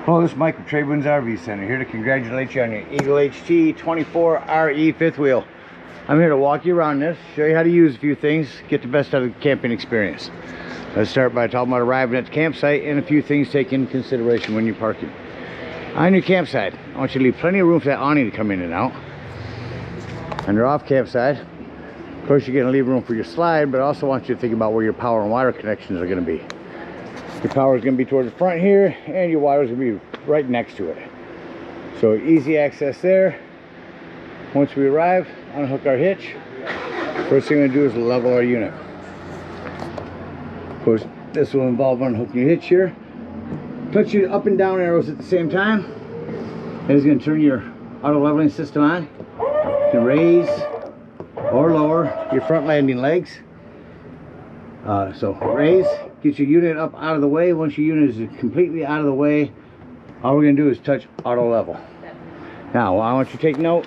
Hello, this is Mike with TradeWinds RV Center, here to congratulate you on your Eagle HT 24RE fifth wheel. I'm here to walk you around this, show you how to use a few things, get the best out of the camping experience. Let's start by talking about arriving at the campsite and a few things take into consideration when you're parking. On your campsite, I want you to leave plenty of room for that awning to come in and out. On your off campsite, of course you're going to leave room for your slide, but I also want you to think about where your power and water connections are going to be. Your power is going to be towards the front here, and your water is going to be right next to it. So easy access there. Once we arrive, unhook our hitch. First thing we're going to do is level our unit. Of course, this will involve unhooking your hitch here. Touch your up and down arrows at the same time. That is going to turn your auto leveling system on. You can raise or lower your front landing legs. So raise, get your unit up out of the way. Once your unit is completely out of the way, all we're going to do is touch auto level. Now I want you to take note,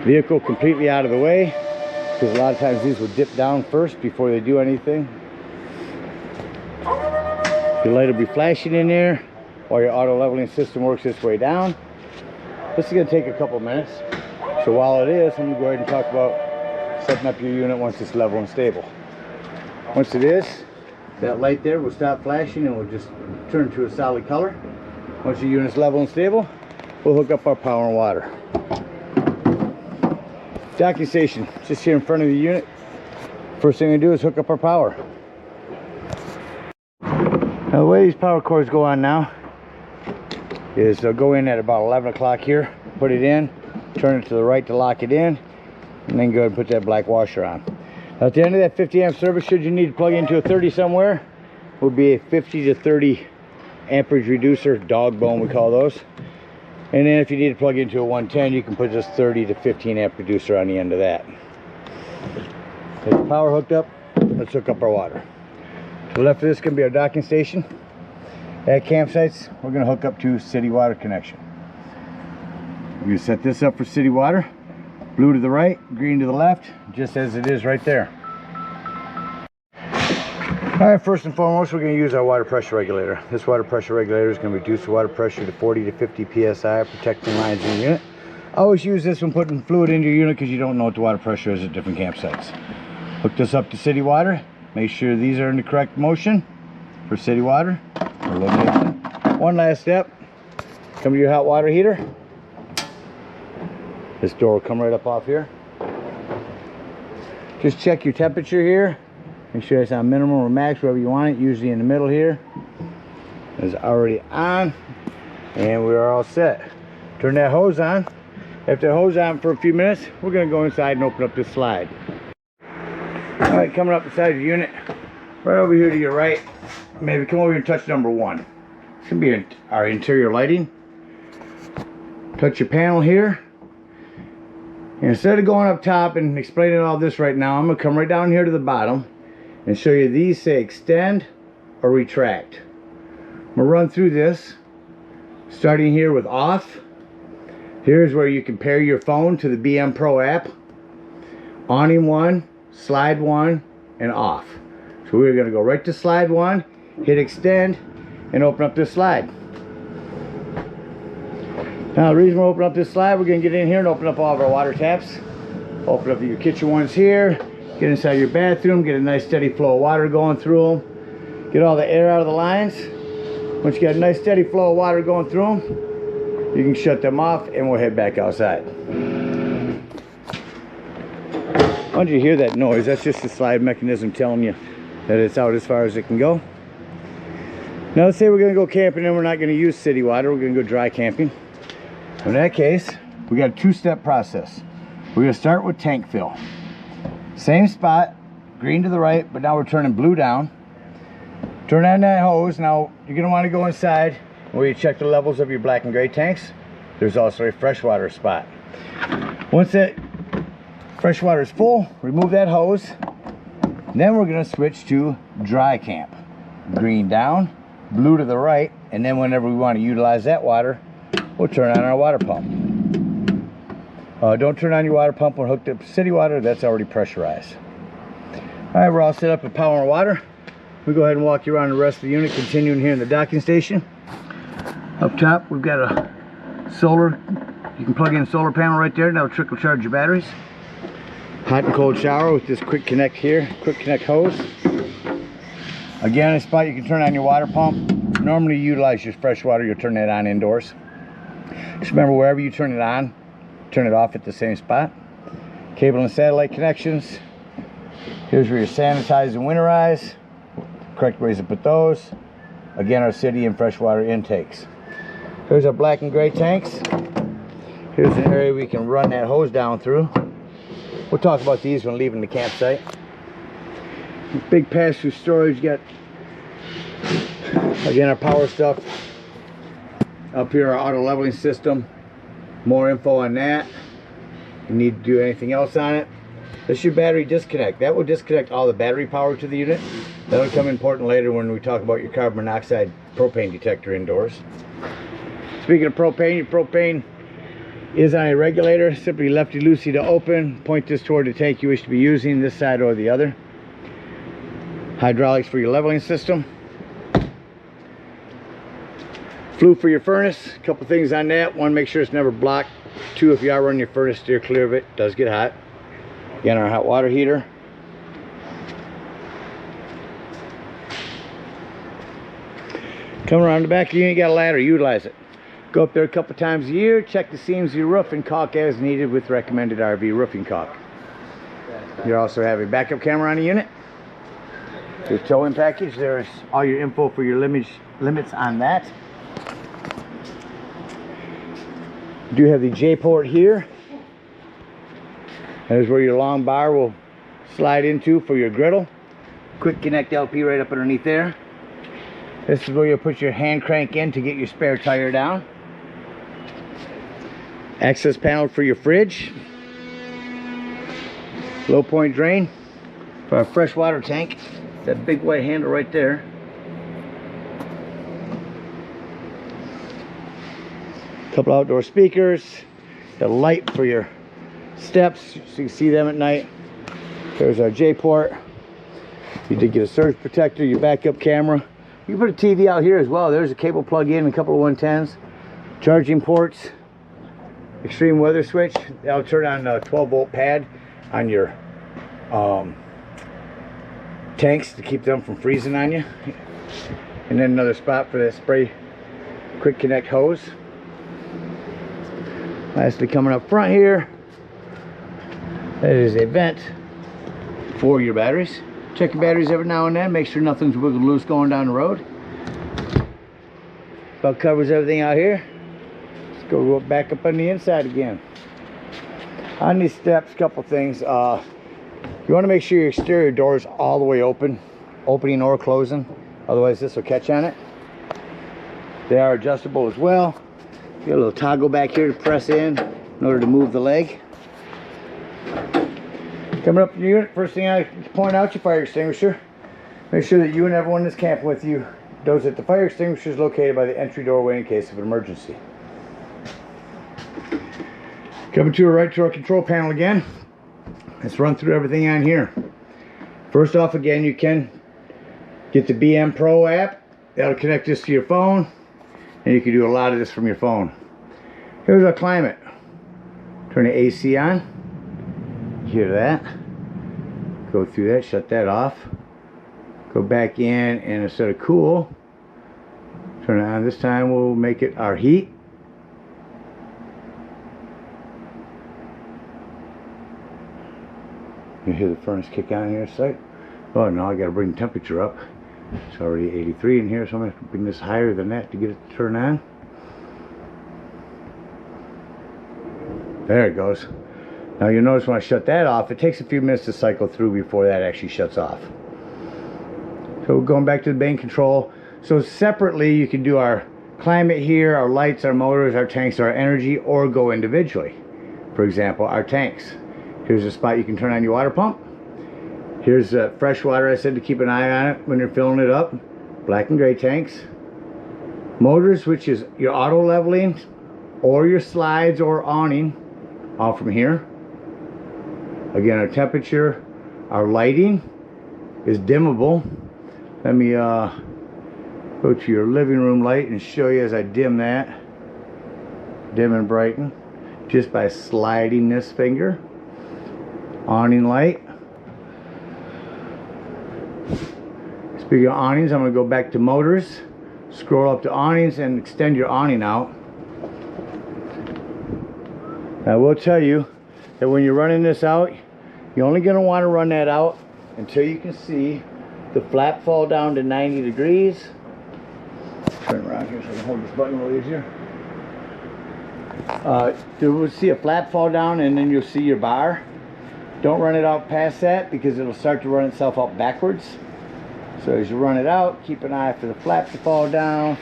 vehicle completely out of the way, because a lot of times these will dip down first before they do anything. Your light will be flashing in there while your auto leveling system works its way down. This is going to take a couple minutes, so while it is, I'm going to go ahead and talk about setting up your unit once it's level and stable. Once it is, that light there will stop flashing and will just turn to a solid color. Once your unit's level and stable, we'll hook up our power and water. Docking station, just here in front of the unit. First thing we do is hook up our power. Now the way these power cords go on now is they'll go in at about 11 o'clock here, put it in, turn it to the right to lock it in, and then go ahead and put that black washer on. At the end of that 50 amp service, should you need to plug into a 30 somewhere, will be a 50 to 30 amperage reducer, dog bone we call those. And then if you need to plug into a 110, you can put this 30 to 15 amp reducer on the end of that. With the power hooked up, let's hook up our water. To the left of this is going to be our docking station. At campsites, we're going to hook up to city water connection. We're going to set this up for city water. Blue to the right, green to the left, just as it is right there. Alright, first and foremost, we're going to use our water pressure regulator. This water pressure regulator is going to reduce the water pressure to 40 to 50 psi, protecting lines in the unit. Always use this when putting fluid into your unit because you don't know what the water pressure is at different campsites. Hook this up to city water. Make sure these are in the correct motion for city water or location. One last step, come to your hot water heater. This door will come right up off here. Just check your temperature here. Make sure it's on minimum or max, wherever you want it. Usually in the middle here. It's already on. And we are all set. Turn that hose on. After the hose on for a few minutes, we're going to go inside and open up this slide. Alright, coming up inside your unit. Right over here to your right. Maybe come over here and touch number 1. It's going to be our interior lighting. Touch your panel here. Instead of going up top and explaining all this right now, I'm going to come right down here to the bottom and show you these say extend or retract. I'm going to run through this, starting here with off. Here's where you can pair your phone to the BM Pro app. Awning 1, slide 1, and off. So we're going to go right to slide 1, hit extend, and open up this slide. Now the reason we're opening up this slide, we're going to get in here and open up all of our water taps. Open up your kitchen ones here, get inside your bathroom, get a nice steady flow of water going through them. Get all the air out of the lines. Once you got a nice steady flow of water going through them, you can shut them off and we'll head back outside. Once you hear that noise, that's just the slide mechanism telling you that it's out as far as it can go. Now let's say we're going to go camping and we're not going to use city water, we're going to go dry camping. In that case, we got a two-step process. We're going to start with tank fill. Same spot, green to the right, but now we're turning blue down. Turn on that hose. Now you're going to want to go inside where you check the levels of your black and gray tanks. There's also a freshwater spot. Once that freshwater is full, remove that hose. Then we're going to switch to dry camp. Green down, blue to the right, and then whenever we want to utilize that water, we'll turn on our water pump. Don't turn on your water pump when hooked up to city water. That's already pressurized. Alright, we're all set up with power and water. We'll go ahead and walk you around the rest of the unit, continuing here in the docking station. Up top, we've got a solar. You can plug in a solar panel right there. That'll trickle charge your batteries. Hot and cold shower with this quick connect here, quick connect hose. Again, a spot you can turn on your water pump. Normally you utilize your fresh water, you'll turn that on indoors. Just remember, wherever you turn it on, turn it off at the same spot. Cable and satellite connections. Here's where you sanitize and winterize. Correct ways to put those. Again, our city and freshwater intakes. Here's our black and gray tanks. Here's an area we can run that hose down through. We'll talk about these when leaving the campsite. Big pass-through storage. Got, again, our power stuff. Up here, our auto leveling system. More info on that. If you need to do anything else on it. This is your battery disconnect. That will disconnect all the battery power to the unit. That'll come important later when we talk about your carbon monoxide propane detector indoors. Speaking of propane, your propane is on a regulator. Simply lefty-loosey to open. Point this toward the tank you wish to be using, this side or the other. Hydraulics for your leveling system. Flue for your furnace. A couple things on that. One, make sure it's never blocked. Two, if you are running your furnace, steer clear of it. It does get hot. Again, our hot water heater. Come around the back of the unit, you got a ladder, utilize it. Go up there a couple times a year, check the seams of your roof and caulk as needed with recommended RV roofing caulk. You also have a backup camera on the unit. Your towing package, there's all your info for your limits on that. You do have the J port here. That is where your long bar will slide into for your griddle. Quick connect LP right up underneath there. This is where you'll put your hand crank in to get your spare tire down. Access panel for your fridge. Low point drain for our freshwater tank. That big white handle right there. Couple outdoor speakers. The light for your steps so you can see them at night. There's our J port. You did get a surge protector, your backup camera. You can put a TV out here as well. There's a cable plug in, a couple of 110s, charging ports, extreme weather switch. That'll turn on a 12-volt pad on your tanks to keep them from freezing on you. And then another spot for that spray quick connect hose. Lastly, coming up front here, that is a vent for your batteries. Check your batteries every now and then. Make sure nothing's wiggled loose going down the road. About covers everything out here. Let's go back up on the inside again. On these steps, couple things. You want to make sure your exterior door is all the way open, opening or closing. Otherwise, this will catch on it. They are adjustable as well. You got a little toggle back here to press in order to move the leg. Coming up in the unit, first thing I point out, your fire extinguisher. Make sure that you and everyone that's camping with you knows that the fire extinguisher is located by the entry doorway in case of an emergency. Coming to our right to our control panel again. Let's run through everything on here. First off, again, you can get the BM Pro app. That'll connect this to your phone, and you can do a lot of this from your phone. Here's our climate. Turn the AC on. Hear that? Go through that, shut that off. Go back in, and instead of cool, turn it on. This time we'll make it our heat. You hear the furnace kick on here a sec. Oh no, I gotta bring the temperature up. It's already 83 in here, so I'm gonna have to bring this higher than that to get it to turn on. There it goes. Now you'll notice when I shut that off, it takes a few minutes to cycle through before that actually shuts off. So going back to the main control. So separately you can do our climate here, our lights, our motors, our tanks, our energy, or go individually. For example, our tanks. Here's a spot you can turn on your water pump. Here's fresh water. I said to keep an eye on it when you're filling it up. Black and gray tanks. Motors, which is your auto leveling or your slides or awning, all from here. Again, our temperature, our lighting is dimmable. Let me Go to your living room light and show you as I dim that. Dim and brighten. Just by sliding this finger. Awning light. Speaking of awnings, I'm going to go back to motors. Scroll up to awnings and extend your awning out. I will tell you that when you're running this out, you're only going to want to run that out until you can see the flap fall down to 90 degrees. Turn around here so I can hold this button a little easier. You will see a flap fall down and then you'll see your bar. Don't run it out past that because it'll start to run itself out backwards. So as you run it out, keep an eye for the flap to fall down.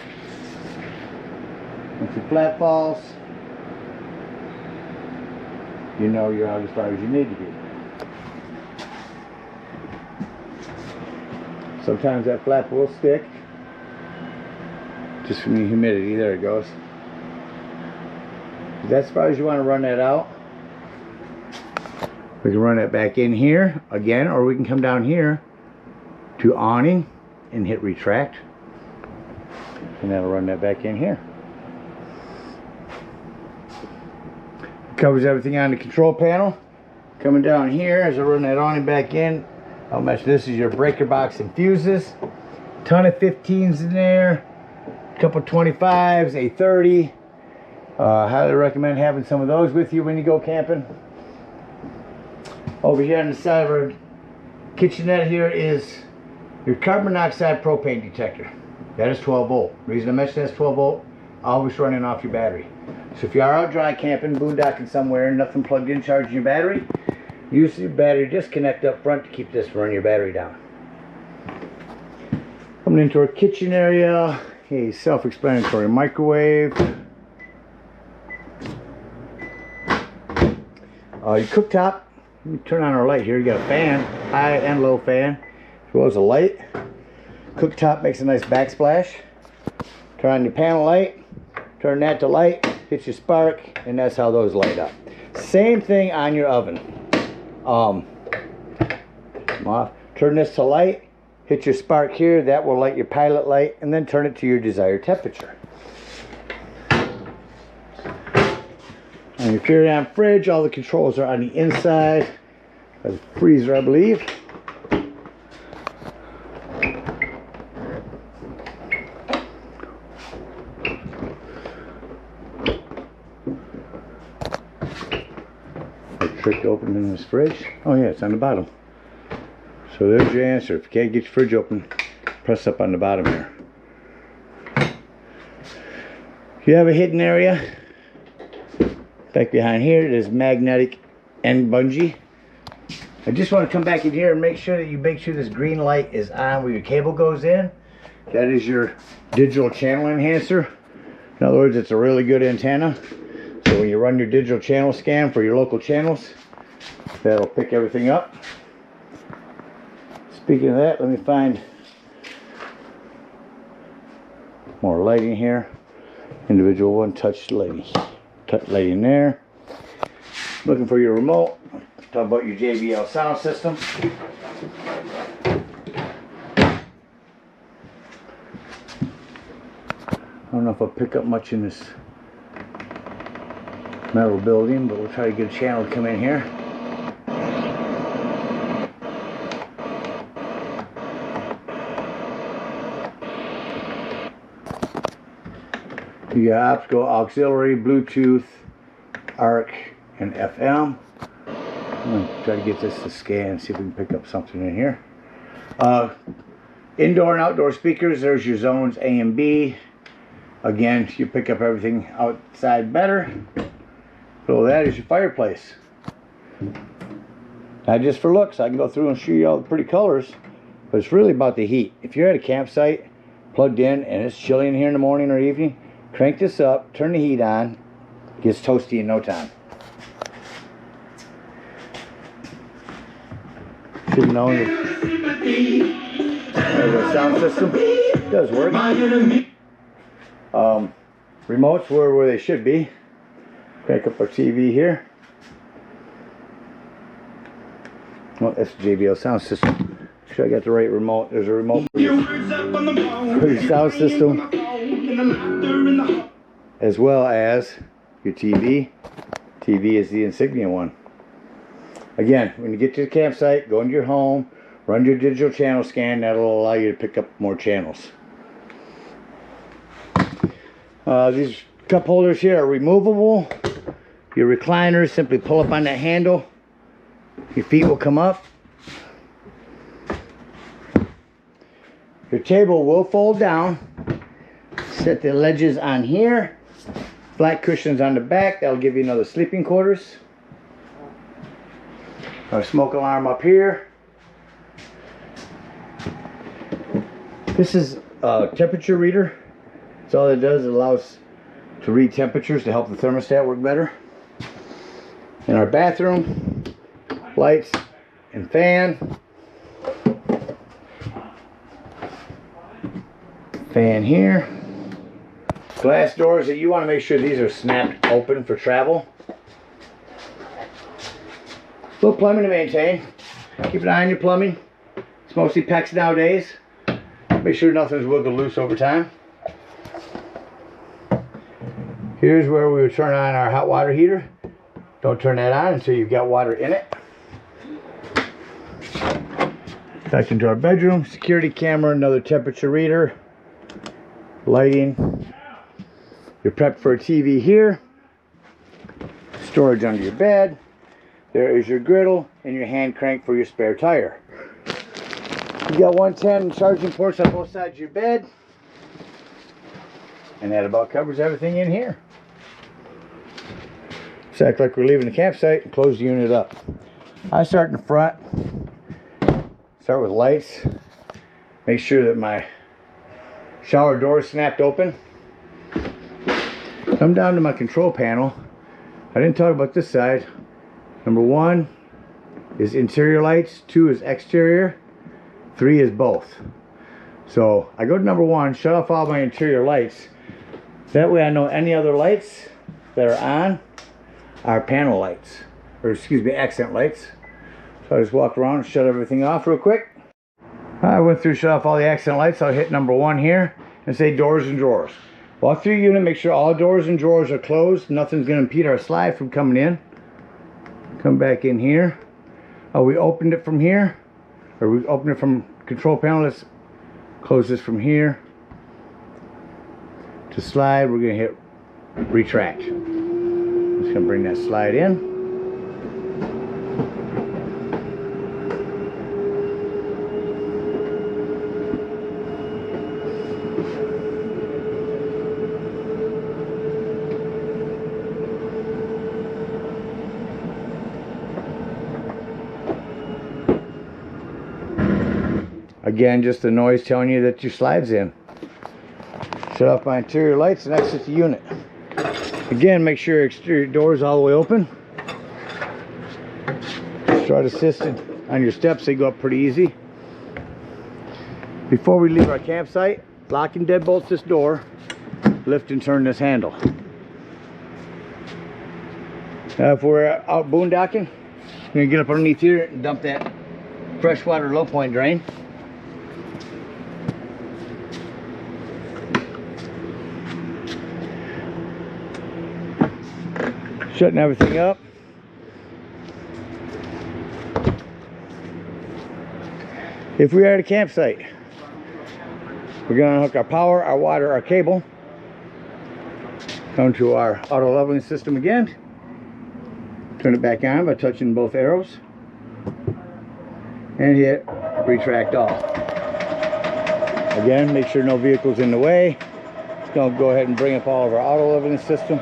Once the flap falls, you know you're out as far as you need to be. Sometimes that flap will stick just from the humidity. There it goes. That's as far as you want to run that out. We can run it back in here again, or we can come down here to awning and hit retract, and that'll run that back in here. Covers everything on the control panel. Coming down here as I run that awning back in, I'll mention this is your breaker box enthusiast. Ton of 15s in there, a couple 25s, a 30. Highly recommend having some of those with you when you go camping. Over here on the side of our kitchenette here is your carbon monoxide propane detector. That is 12 volt. The reason I mention that's 12 volt, always running off your battery. So if you are out dry camping, boondocking somewhere, nothing plugged in, charging your battery, use your battery disconnect up front to keep this from running your battery down. Coming into our kitchen area, a self-explanatory microwave. Your cooktop, let me turn on our light here. You got a fan, high and low fan, as well as a light. Cooktop makes a nice backsplash. Turn on your panel light, turn that to light, hit your spark, and that's how those light up. Same thing on your oven. Turn this to light, hit your spark here, that will light your pilot light, and then turn it to your desired temperature. On your carry-on fridge, all the controls are on the inside of the freezer, I believe. A trick to open in this fridge. Oh yeah, it's on the bottom. So there's your answer. If you can't get your fridge open, press up on the bottom here. You have a hidden area. Back behind here, it is magnetic and bungee. I just want to come back in here and make sure that you make sure this green light is on where your cable goes in. That is your digital channel enhancer. In other words, it's a really good antenna. So when you run your digital channel scan for your local channels, that'll pick everything up. Speaking of that, let me find more lighting here. Individual one-touch lighting. Lighting there. Looking for your remote. Talk about your JBL sound system. I don't know if I'll pick up much in this metal building, but we'll try to get a channel to come in here. You got optical, auxiliary, Bluetooth, ARC, and FM. I'm going to try to get this to scan, see if we can pick up something in here. Indoor and outdoor speakers, there's your zones A and B. Again, you pick up everything outside better. So that is your fireplace. Not just for looks, I can go through and show you all the pretty colors, but it's really about the heat. If you're at a campsite, plugged in, and it's chilly in here in the morning or evening, crank this up, turn the heat on, gets toasty in no time. Should know that the sound system does work. Remotes were where they should be. Crank up our TV here. Well, that's the JBL sound system. Make sure I got the right remote. There's a remote for you. for your sound system, as well as your TV. TV is the insignia one. Again, when you get to the campsite, go into your home, run your digital channel scan. That'll allow you to pick up more channels. These cup holders here are removable. Your recliners, simply pull up on that handle. Your feet will come up. Your table will fold down. Set the ledges on here. Flat cushions on the back. That'll give you another sleeping quarters. Our smoke alarm up here. This is a temperature reader. That's all it does. It allows to read temperatures to help the thermostat work better. In our bathroom, lights and fan. Fan here. Glass doors that you want to make sure these are snapped open for travel. Little plumbing to maintain. Keep an eye on your plumbing. It's mostly PEX nowadays. Make sure nothing's wiggled loose over time. Here's where we would turn on our hot water heater. Don't turn that on until you've got water in it. Back into our bedroom. Security camera, another temperature reader. Lighting. You're prepped for a TV here. Storage under your bed. There is your griddle and your hand crank for your spare tire. You got 110 charging ports on both sides of your bed. And that about covers everything in here. Just act like we're leaving the campsite and close the unit up. I start in the front. Start with lights. Make sure that my shower door is snapped open. Come down to my control panel. I didn't talk about this side. Number 1 is interior lights, 2 is exterior, 3 is both. So I go to number 1, shut off all my interior lights. That way I know any other lights that are on are panel lights, or excuse me, accent lights. So I just walk around and shut everything off real quick. I went through, shut off all the accent lights. I'll hit number 1 here and say doors and drawers. Walk through your unit, make sure all doors and drawers are closed. Nothing's going to impede our slide from coming in. Come back in here. Oh, we opened it from here, or we opened it from control panel. Let's close this from here. To slide, we're going to hit retract. I'm just going to bring that slide in. Again, just the noise telling you that your slide's in. Shut off my interior lights and exit the unit. Again, make sure your exterior door is all the way open. Strut assisted on your steps, they go up pretty easy. Before we leave our campsite, lock and deadbolt this door, lift and turn this handle. Now if we're out boondocking, we're going to get up underneath here and dump that freshwater low point drain. Shutting everything up. If we are at a campsite, we're going to hook our power, our water, our cable. Come to our auto leveling system again. Turn it back on by touching both arrows. And hit retract off. Again, make sure no vehicle's in the way. Just going to go ahead and bring up all of our auto leveling system.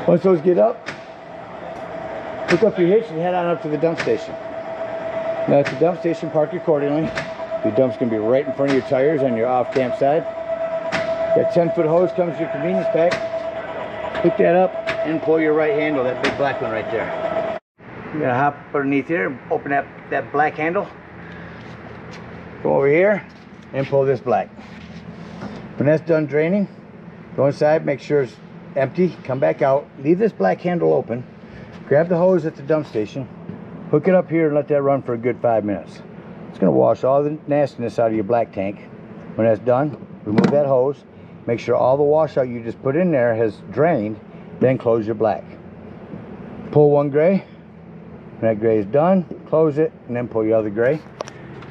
Once those get up, hook up your hitch and head on up to the dump station. Now at the dump station, park accordingly. Your dump's going to be right in front of your tires on your off-camp side. That 10-foot hose comes with your convenience pack. Hook that up and pull your right handle, that big black one right there. You're going to hop underneath here and open that black handle. Go over here and pull this black. When that's done draining, go inside, make sure it's empty, come back out, leave this black handle open, grab the hose at the dump station, hook it up here and let that run for a good 5 minutes. It's going to wash all the nastiness out of your black tank. When that's done, remove that hose. Make sure all the washout you just put in there has drained. Then close your black. Pull one gray. When that gray is done, close it, and then pull your other gray.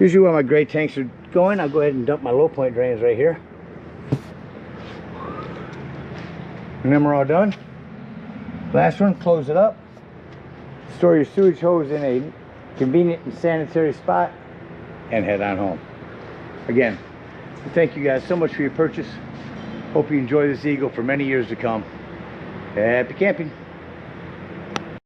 Usually when my gray tanks are going, I'll go ahead and dump my low point drains right here. And then we're all done. Last one, close it up. Store your sewage hose in a convenient and sanitary spot, and head on home. Again, thank you guys so much for your purchase. Hope you enjoy this Eagle for many years to come. Happy camping.